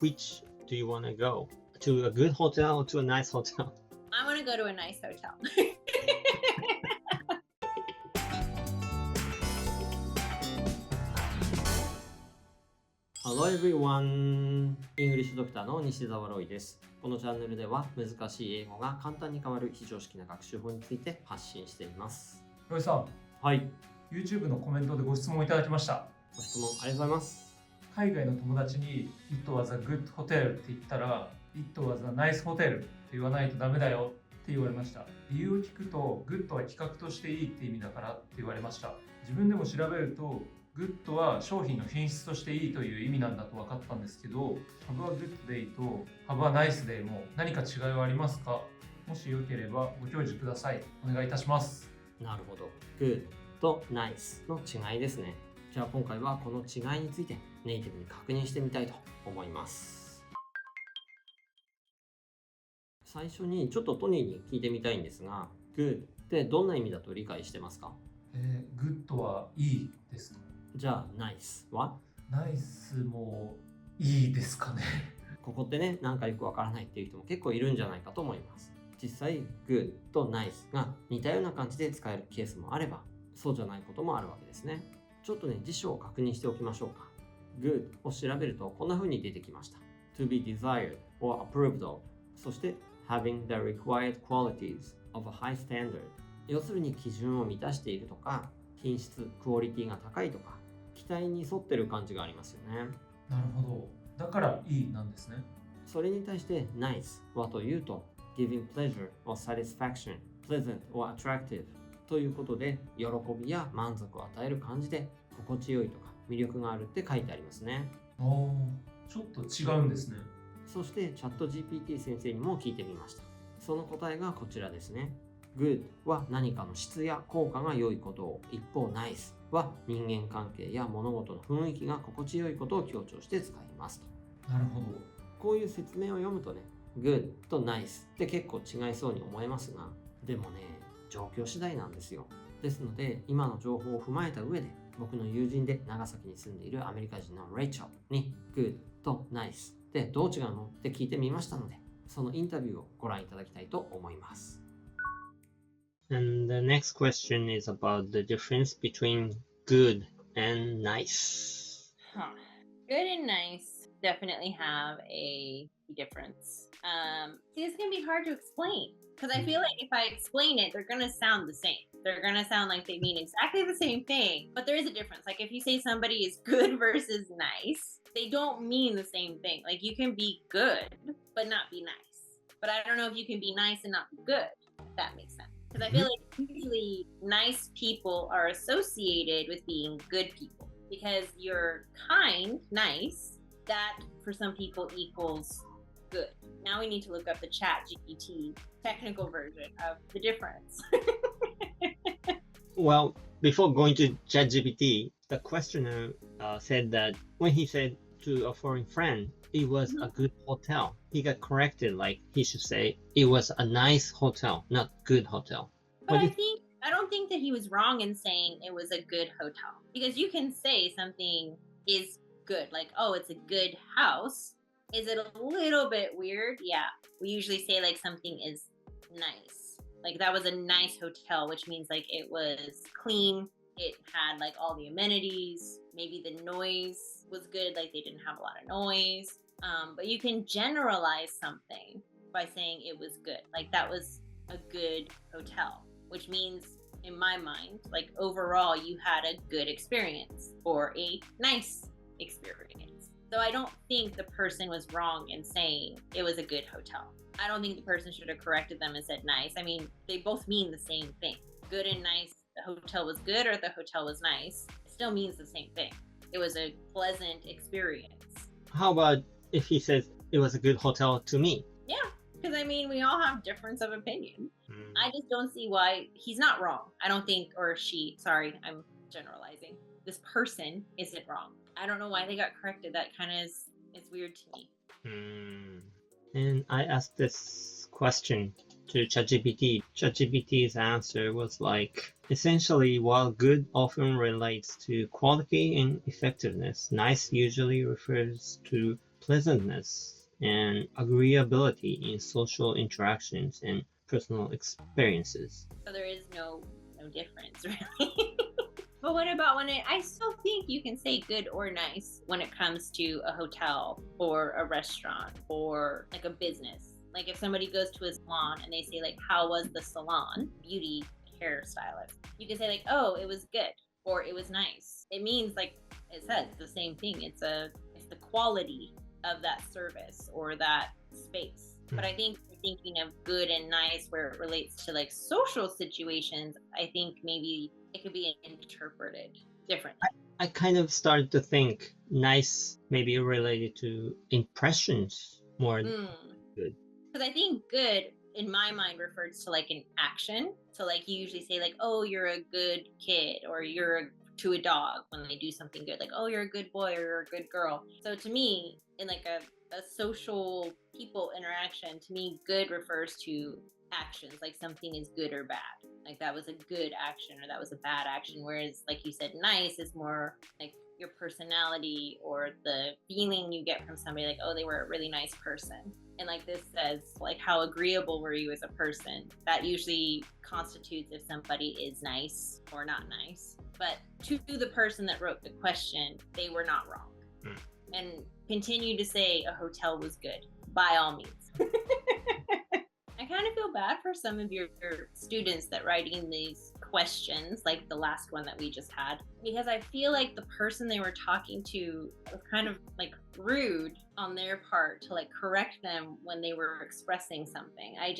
Which do you want to go? To a good hotel or to a nice hotel? I want to go to a nice hotel. Hello everyone! イングリッシュドクターの西澤ロイです。このチャンネルでは難しい英語が簡単に変わる非常識な学習法について発信しています。ロイさん、はい。YouTube のコメントでご質問いただきました。ご質問ありがとうございます。海外の友達に It was a good hotel って言ったら It was a nice hotel って言わないとダメだよって言われました。理由を聞くと Good は企画としていいって意味だからって言われました。自分でも調べると Good は商品の品質としていいという意味なんだと分かったんですけど Have a good day と Have a nice day も何か違いはありますか？もしよければご教示ください。お願いいたします。なるほど。Good と nice の違いですね。じゃあ今回はこの違いについてネイティブに確認してみたいと思います。最初にちょっとトニーに聞いてみたいんですが Good ってどんな意味だと理解してますか？Good はいいですか？じゃあ Nice は？ Nice もいいですかね。ここってね、なんかよくわからないっていう人も結構いるんじゃないかと思います。実際 Good と Nice が似たような感じで使えるケースもあればそうじゃないこともあるわけですね。ちょっとね、辞書を確認しておきましょうか。Good を調べるとこんな風に出てきました。To be desired or approved of そして having the required qualities of a high standard 要するに基準を満たしているとか品質、クオリティが高いとか期待に沿ってる感じがありますよね。なるほど。だからいいなんですね。それに対して nice はというと giving pleasure or satisfaction, pleasant or attractive ということで喜びや満足を与える感じで心地よいとか魅力があるって書いてありますね。ちょっと違うんですね。そしてチャット GPT 先生にも聞いてみました。その答えがこちらですね。Good は何かの質や効果が良いことを、一方 Nice は人間関係や物事の雰囲気が心地よいことを強調して使いますと。なるほど。こういう説明を読むとね、Good と Nice って結構違いそうに思えますが、でもね、状況次第なんですよ。ですので、今の情報を踏まえた上で、僕の友人で長崎に住んでいるアメリカ人のレイチェルに Good と Nice ってどう違うのって聞いてみましたので、そのインタビューをご覧いただきたいと思います。And the next question is about the difference between good and nice. Good and nice definitely have a difference. See, it's going to be hard to explain because I feel like if I explain it, they're going to sound the same. They're going to sound like they mean exactly the same thing, but there is a difference. Like if you say somebody is good versus nice, they don't mean the same thing. Like you can be good, but not be nice. But I don't know if you can be nice and not be good, if that makes sense. Because I feel like usually nice people are associated with being good people. Because you're kind, nice, that for some people equals good. Now we need to look up the chat GPT technical version of the difference. Well, before going to ChatGPT, the questioner said that when he said to a foreign friend, it was a good hotel. He got corrected, like he should say, it was a nice hotel, not good hotel. But I don't think that he was wrong in saying it was a good hotel. Because you can say something is good, like, oh, it's a good house. Is it a little bit weird? Yeah. We usually say like something is nice. Like that was a nice hotel, which means like it was clean. It had like all the amenities. Maybe the noise was good, like they didn't have a lot of noise. But you can generalize something by saying it was good. Like that was a good hotel, which means in my mind, like overall you had a good experience or a nice experience. So I don't think the person was wrong in saying it was a good hotel. I don't think the person should have corrected them and said nice. I mean, they both mean the same thing. Good and nice, the hotel was good or the hotel was nice, it still means the same thing. It was a pleasant experience. How about if he says it was a good hotel to me? Yeah, because I mean, we all have difference of opinion. I just don't see why he's not wrong. I don't think, or she, sorry, I'm generalizing. This person isn't wrong. I don't know why they got corrected. That kind of is, it's weird to me. And I asked this question to ChatGPT. ChatGPT's answer was like, essentially, while good often relates to quality and effectiveness, nice usually refers to pleasantness and agreeability in social interactions and personal experiences. So there is no difference, really. But what about I still think you can say good or nice when it comes to a hotel or a restaurant or like a business. Like if somebody goes to a salon and they say like, how was the salon? Beauty hairstylist. You can say like, oh, it was good or it was nice. It means like it says the same thing. It's the quality of that service or that space. But I think thinking of good and nice where it relates to like social situations, I think maybe it could be interpreted differently. I kind of started to think nice maybe related to impressions more than good. Because I think good in my mind refers to like an action. So like you usually say like, oh, you're a good kid, or to a dog when they do something good, like, oh, you're a good boy or you're a good girl. So to me, in like a social people interaction, to me, good refers to actions, like something is good or bad. Like that was a good action or that was a bad action. Whereas like you said, nice is more like your personality or the feeling you get from somebody, like, oh, they were a really nice person. And like this says, like, how agreeable were you as a person? That usually constitutes if somebody is nice or not nice. But to the person that wrote the question, they were not wrong. And continue to say a hotel was good, by all means. I kind of feel bad for some of your students that writing these questions, like the last one that we just had, because I feel like the person they were talking to was kind of like rude on their part to like correct them when they were expressing something. I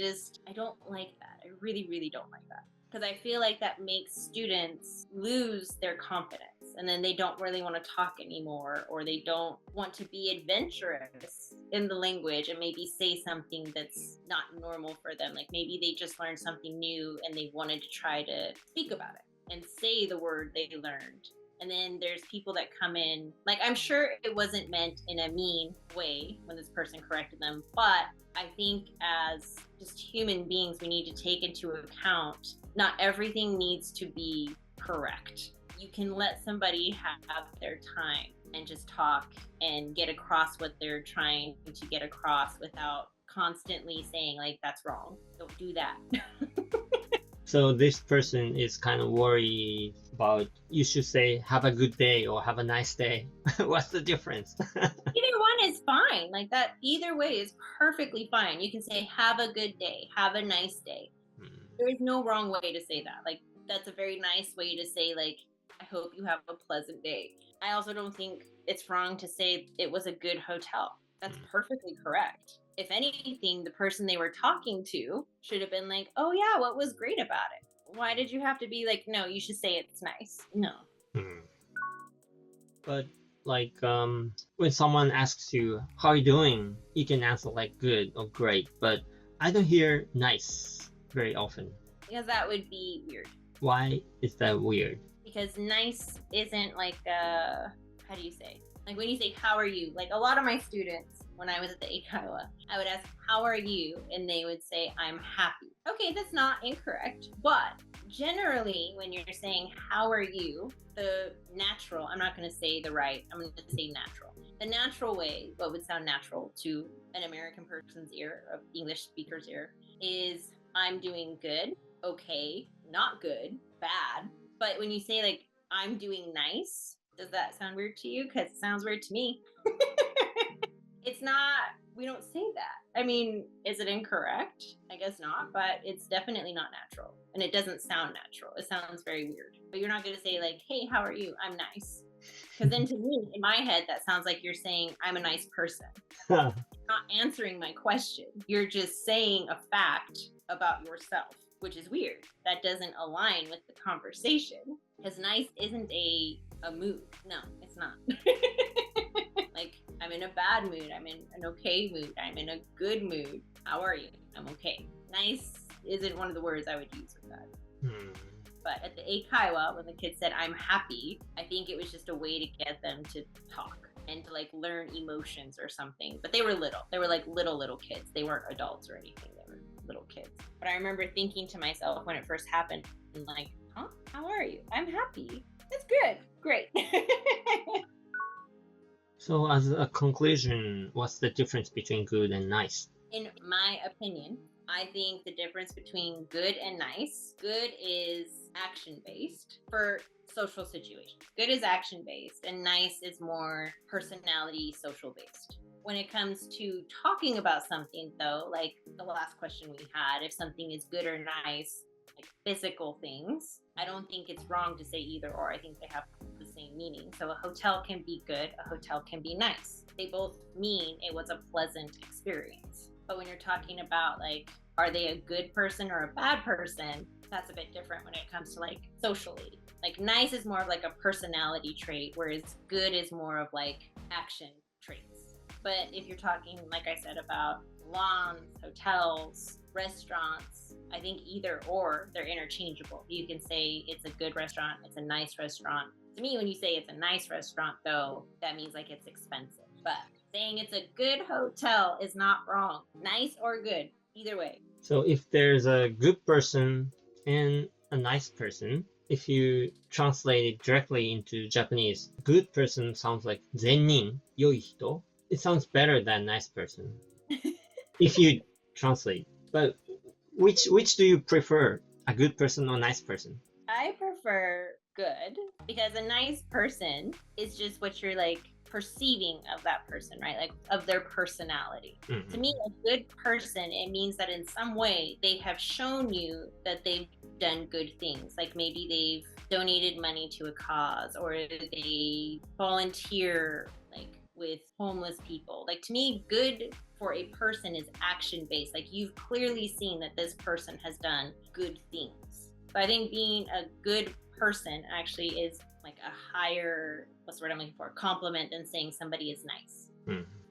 don't like that. I really, really don't like that. Because I feel like that makes students lose their confidence, and then they don't really want to talk anymore, or they don't want to be adventurous in the language and maybe say something that's not normal for them. Like maybe they just learned something new and they wanted to try to speak about it and say the word they learned. And then there's people that come in, like I'm sure it wasn't meant in a mean way when this person corrected them, but I think as just human beings, we need to take into account not everything needs to be correct. You can let somebody have their time and just talk and get across what they're trying to get across without constantly saying like, that's wrong. Don't do that. So this person is kind of worried about, you should say have a good day or have a nice day. What's the difference? Either one is fine. Like that, either way is perfectly fine. You can say have a good day, have a nice day. There is no wrong way to say that. Like that's a very nice way to say like, I hope you have a pleasant day. I also don't think it's wrong to say it was a good hotel. That's perfectly correct. If anything, the person they were talking to should have been like, oh yeah, what was great about it? Why did you have to be like, no, you should say it's nice? No. But like when someone asks you, how are you doing? You can answer like good or great, but I don't hear nice very often. Because that would be weird. Why is that weird? Because nice isn't like how do you say? Like when you say, how are you? Like a lot of my students, when I was at the Eikaiwa, I would ask, how are you? And they would say, I'm happy. Okay, that's not incorrect. But generally, when you're saying, how are you? The natural, I'm not going to say the right, I'm going to say natural. The natural way, what would sound natural to an American person's ear, an English speaker's ear, is I'm doing good, okay, not good, bad. But when you say like, I'm doing nice, does that sound weird to you? Because it sounds weird to me. It's not, we don't say that. I mean, is it incorrect? I guess not, but it's definitely not natural. And it doesn't sound natural. It sounds very weird. But you're not going to say like, hey, how are you? I'm nice. Because then to me, in my head, that sounds like you're saying, I'm a nice person. You're not answering my question. You're just saying a fact about yourself, which is weird. That doesn't align with the conversation. Because nice isn't a mood. No, it's not. Like, I'm in a bad mood. I'm in an okay mood. I'm in a good mood. How are you? I'm okay. Nice isn't one of the words I would use with that. But at the Eikaiwa, when the kid said, I'm happy, I think it was just a way to get them to talk and to like learn emotions or something. But they were little. They were like little kids. They weren't adults or anything. They were little kids. But I remember thinking to myself when it first happened, like, huh? How are you? I'm happy. That's good. Great. So as a conclusion, what's the difference between good and nice? In my opinion, I think the difference between good and nice, good is action-based for social situations. Good is action-based and nice is more personality, social-based. When it comes to talking about something though, like the last question we had, if something is good or nice, like physical things, I don't think it's wrong to say either or. I think they have the same meaning. So a hotel can be good, a hotel can be nice. They both mean it was a pleasant experience. But when you're talking about like, are they a good person or a bad person? That's a bit different when it comes to like socially. Like nice is more of like a personality trait, whereas good is more of like action traits. But if you're talking, like I said, about lawns, hotels, restaurants, I think either or, they're interchangeable. You can say it's a good restaurant, it's a nice restaurant. To me, when you say it's a nice restaurant, though, that means like it's expensive. But saying it's a good hotel is not wrong. Nice or good, either way. So if there's a good person and a nice person, if you translate it directly into Japanese, good person sounds like 善人, 良い人. It sounds better than nice person. If you translate. But which do you prefer? A good person or nice person? I prefer good because a nice person is just what you're like perceiving of that person, right? Like of their personality. Mhm. To me, a good person, it means that in some way they have shown you that they've done good things. Like maybe they've donated money to a cause or they volunteer like with homeless people. Like to me, good for a person is action based. Like you've clearly seen that this person has done good things. So I think being a good person actually is like a higher, what's the word I'm looking for, compliment than saying somebody is nice.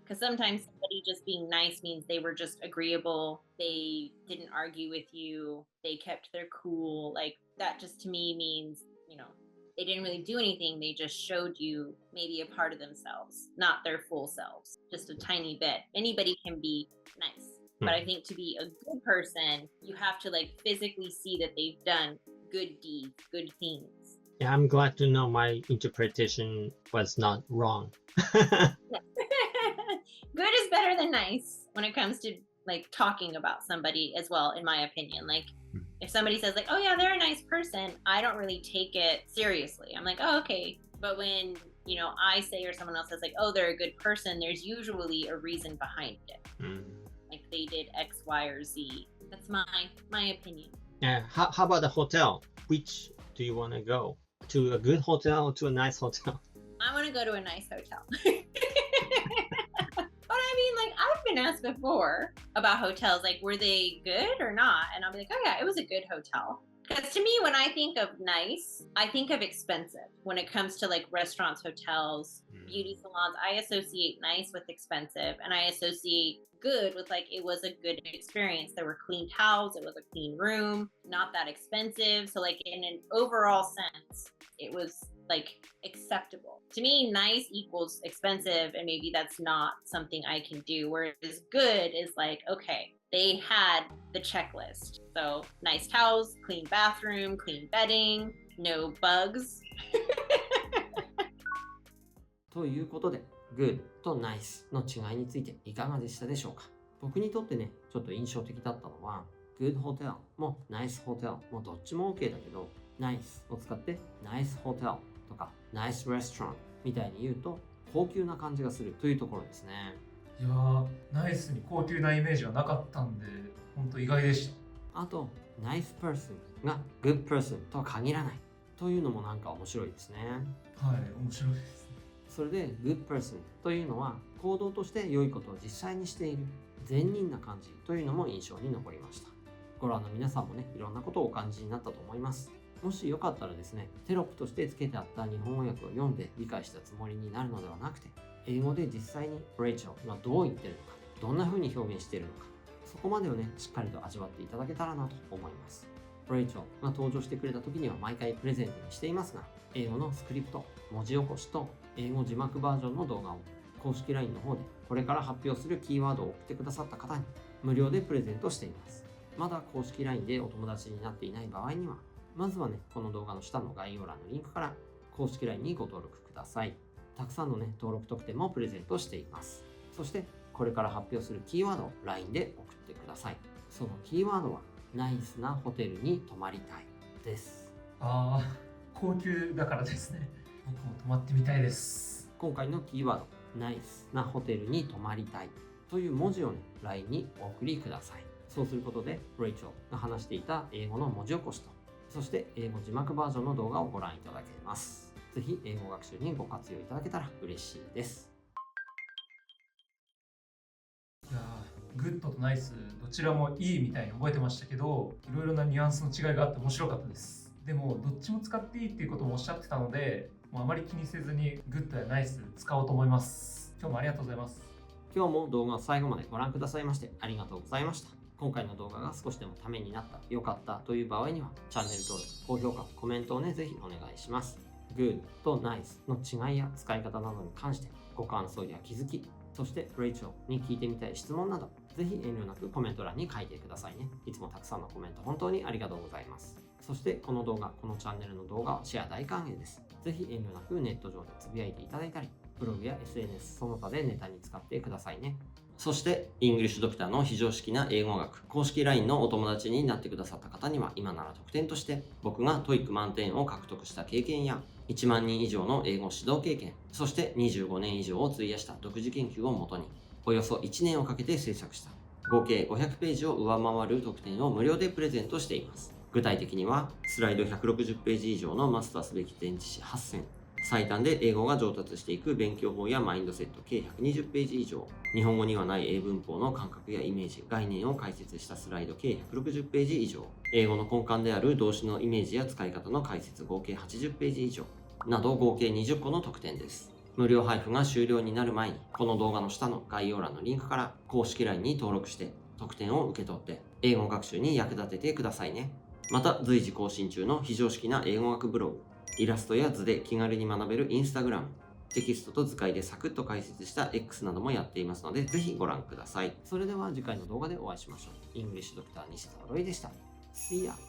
Because sometimes somebody just being nice means they were just agreeable, they didn't argue with you, they kept their cool. Like that just to me means, you know, they didn't really do anything, they just showed you maybe a part of themselves, not their full selves, just a tiny bit. Anybody can be nice. But I think to be a good person, you have to like physically see that they've done good deeds, good things. Yeah, I'm glad to know my interpretation was not wrong. Good is better than nice when it comes to like talking about somebody as well, in my opinion. Like if somebody says like, oh yeah, they're a nice person, I don't really take it seriously. I'm like, oh, okay. But when, you know, I say or someone else says like, oh, they're a good person, there's usually a reason behind it. Like they did X, Y, or Z. That's my opinion. How about the hotel? Which do you want to go? To a good hotel or to a nice hotel? I want to go to a nice hotel. But I mean, like, I've been asked before about hotels, like, were they good or not? And I'll be like, oh yeah, it was a good hotel. Because to me, when I think of nice, I think of expensive. When it comes to like restaurants, hotels, beauty salons, I associate nice with expensive, and I associate good with like it was a good experience. There were clean towels, it was a clean room, not that expensive. So like in an overall sense, it was like acceptable. To me, nice equals expensive, and maybe that's not something I can do. Whereas good is like, okay, they had the checklist. So nice towels, clean bathroom, clean bedding, no bugs. ということで、good と nice の違いについていかがでしたでしょうか。僕にとってね、ちょっと印象的だったのは、good hotel も nice hotel もどっちも OK だけど、nice を使って nice hotel とか nice restaurant みたいに言うと高級な感じがするというところですね。いやー、ナイスに高級なイメージはなかったんで、本当意外でした。あと、nice person が good person とは限らないというのもなんか面白いですね。はい、面白いですね。それで good person というのは行動として良いことを実際にしている善人な感じというのも印象に残りました。ご覧の皆さんもね、いろんなことをお感じになったと思います。もしよかったらですね、テロップとして付けてあった日本語訳を読んで理解したつもりになるのではなくて、英語で実際にレイチェルがどう言ってるのか、どんな風に表現しているのか、そこまでをね、しっかりと味わっていただけたらなと思います。レイチェルが登場してくれた時には毎回プレゼントにしていますが、英語のスクリプト、文字起こしと英語字幕バージョンの動画を公式 LINE の方でこれから発表するキーワードを送ってくださった方に無料でプレゼントしています。まだ公式 LINE でお友達になっていない場合には、まずはね、この動画の下の概要欄のリンクから公式 LINE にご登録ください。たくさんのね、登録特典もプレゼントしています。そして、これから発表するキーワードを LINE で送ってください。そのキーワードは、ナイスなホテルに泊まりたいです。ああ、高級だからですね。僕も泊まってみたいです。今回のキーワード、ナイスなホテルに泊まりたいという文字をね、LINE にお送りください。そうすることで、レイチェルが話していた英語の文字起こしと、そして英語字幕バージョンの動画をご覧いただけます。ぜひ英語学習にご活用いただけたら嬉しいです。いやー、グッドとナイスどちらもいいみたいに覚えてましたけど、いろいろなニュアンスの違いがあって面白かったです。でもどっちも使っていいっていうこともおっしゃってたので、もうあまり気にせずにグッドやナイス使おうと思います。今日もありがとうございます。今日も動画を最後までご覧くださいましてありがとうございました。今回の動画が少しでもためになった、良かったという場合には、チャンネル登録、高評価、コメントをね、ぜひお願いします。Good と Nice の違いや使い方などに関して、ご感想や気づき、そしてレイチェルに聞いてみたい質問など、ぜひ遠慮なくコメント欄に書いてくださいね。いつもたくさんのコメント本当にありがとうございます。そしてこの動画、このチャンネルの動画はシェア大歓迎です。ぜひ遠慮なくネット上でつぶやいていただいたり、ブログや SNS その他でネタに使ってくださいね。そして、イングリッシュドクターの非常識な英語学公式 LINE のお友達になってくださった方には、今なら特典として、僕が TOEIC 満点を獲得した経験や、1万人以上の英語指導経験、そして25年以上を費やした独自研究をもとに、およそ1年をかけて制作した、合計500ページを上回る特典を無料でプレゼントしています。具体的には、スライド160ページ以上のマスターすべき前置詞8選、最短で英語が上達していく勉強法やマインドセット計120ページ以上、日本語にはない英文法の感覚やイメージ、概念を解説したスライド計160ページ以上、英語の根幹である動詞のイメージや使い方の解説合計80ページ以上、など合計20個の特典です。無料配布が終了になる前に、この動画の下の概要欄のリンクから公式 LINE に登録して、特典を受け取って、英語学習に役立ててくださいね。また、随時更新中の非常識な英語学ブログ、イラストや図で気軽に学べるインスタグラム、テキストと図解でサクッと解説した X などもやっていますので、ぜひご覧ください。それでは次回の動画でお会いしましょう。イングリッシュドクター西澤ロイでした。See ya!